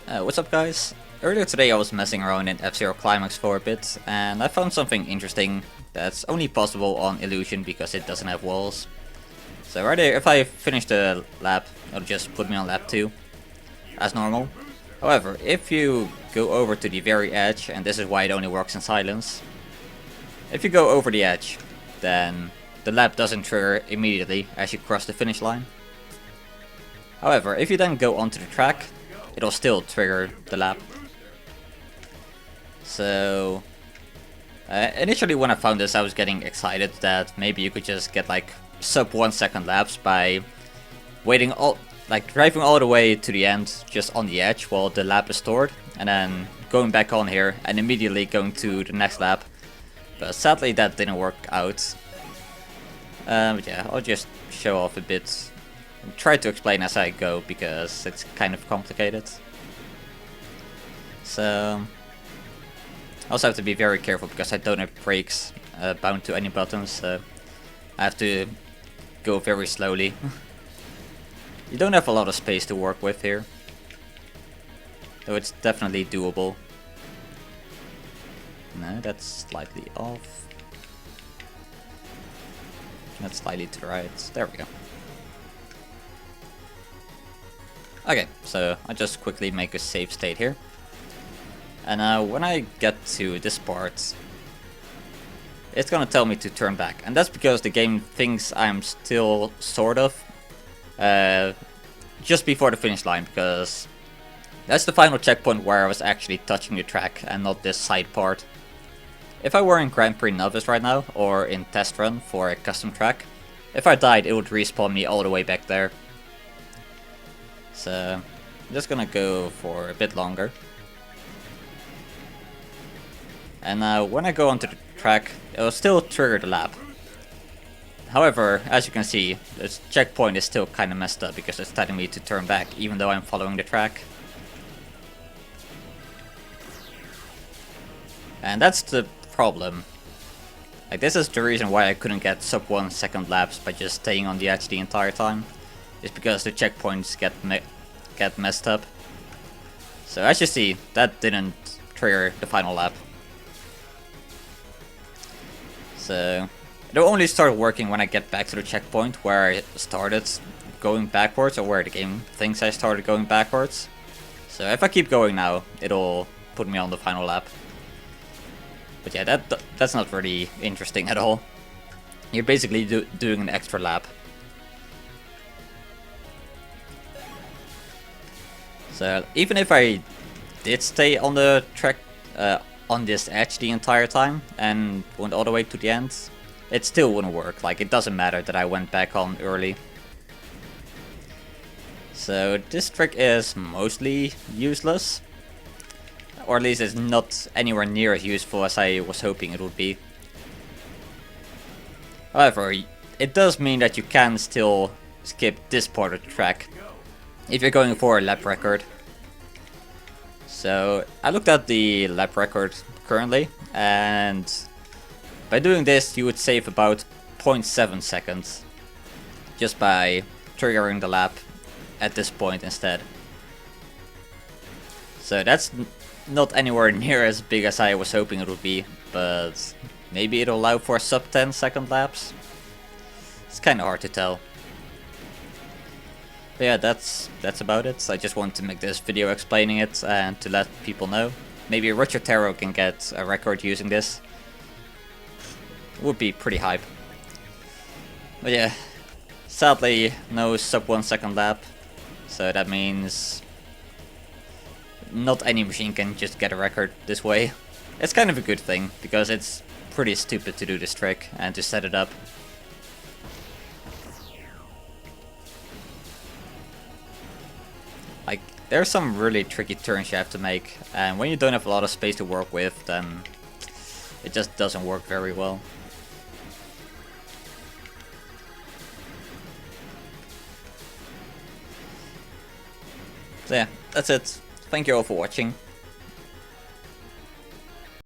What's up, guys? Earlier today I was messing around in F-Zero Climax for a bit, and I found something interesting that's only possible on Illusion because it doesn't have walls. So right there, if I finish the lap, it'll just put me on lap 2, as normal. However, if you go over to the very edge, and this is why it only works in silence, if you go over the edge, then the lap doesn't trigger immediately as you cross the finish line. However, if you then go onto the track, it'll still trigger the lap. So initially when I found this, I was getting excited that maybe you could just get like sub 1 second laps by waiting driving all the way to the end just on the edge while the lap is stored, and then going back on here and immediately going to the next lap. But sadly that didn't work out. But yeah, I'll just show off a bit. Try to explain as I go because it's kind of complicated. So I also have to be very careful because I don't have brakes bound to any buttons, so I have to go very slowly. You don't have a lot of space to work with here, though it's definitely doable. No, that's slightly off. That's slightly to the right. There we go. Okay, so I just quickly make a save state here. And when I get to this part, it's gonna tell me to turn back. And that's because the game thinks I'm still sort of just before the finish line, because that's the final checkpoint where I was actually touching the track and not this side part. If I were in Grand Prix Novice right now, or in Test Run for a custom track, if I died it would respawn me all the way back there. So I'm just gonna go for a bit longer. And when I go onto the track, it'll still trigger the lap. However, as you can see, this checkpoint is still kinda messed up because it's telling me to turn back even though I'm following the track. And that's the problem. Like, this is the reason why I couldn't get sub 1 second laps by just staying on the edge the entire time. Is because the checkpoints get messed up. So as you see, that didn't trigger the final lap. So it'll only start working when I get back to the checkpoint where I started going backwards, or where the game thinks I started going backwards. So if I keep going now, it'll put me on the final lap. But yeah, that's not really interesting at all. You're basically doing an extra lap. So even if I did stay on the track, on this edge the entire time and went all the way to the end, it still wouldn't work. Like, it doesn't matter that I went back on early. So this trick is mostly useless, or at least it's not anywhere near as useful as I was hoping it would be. However, it does mean that you can still skip this part of the track if you're going for a lap record. So I looked at the lap record currently, and by doing this you would save about 0.7 seconds just by triggering the lap at this point instead. So that's not anywhere near as big as I was hoping it would be, but maybe it'll allow for sub 10 second laps. It's kinda hard to tell. But yeah, that's about it. I just wanted to make this video explaining it and to let people know. Maybe Richard Taro can get a record using this. Would be pretty hype. But yeah, sadly no sub 1 second lap. So that means not any machine can just get a record this way. It's kind of a good thing, because it's pretty stupid to do this trick and to set it up. Like, there are some really tricky turns you have to make, and when you don't have a lot of space to work with, then it just doesn't work very well. So yeah, that's it. Thank you all for watching.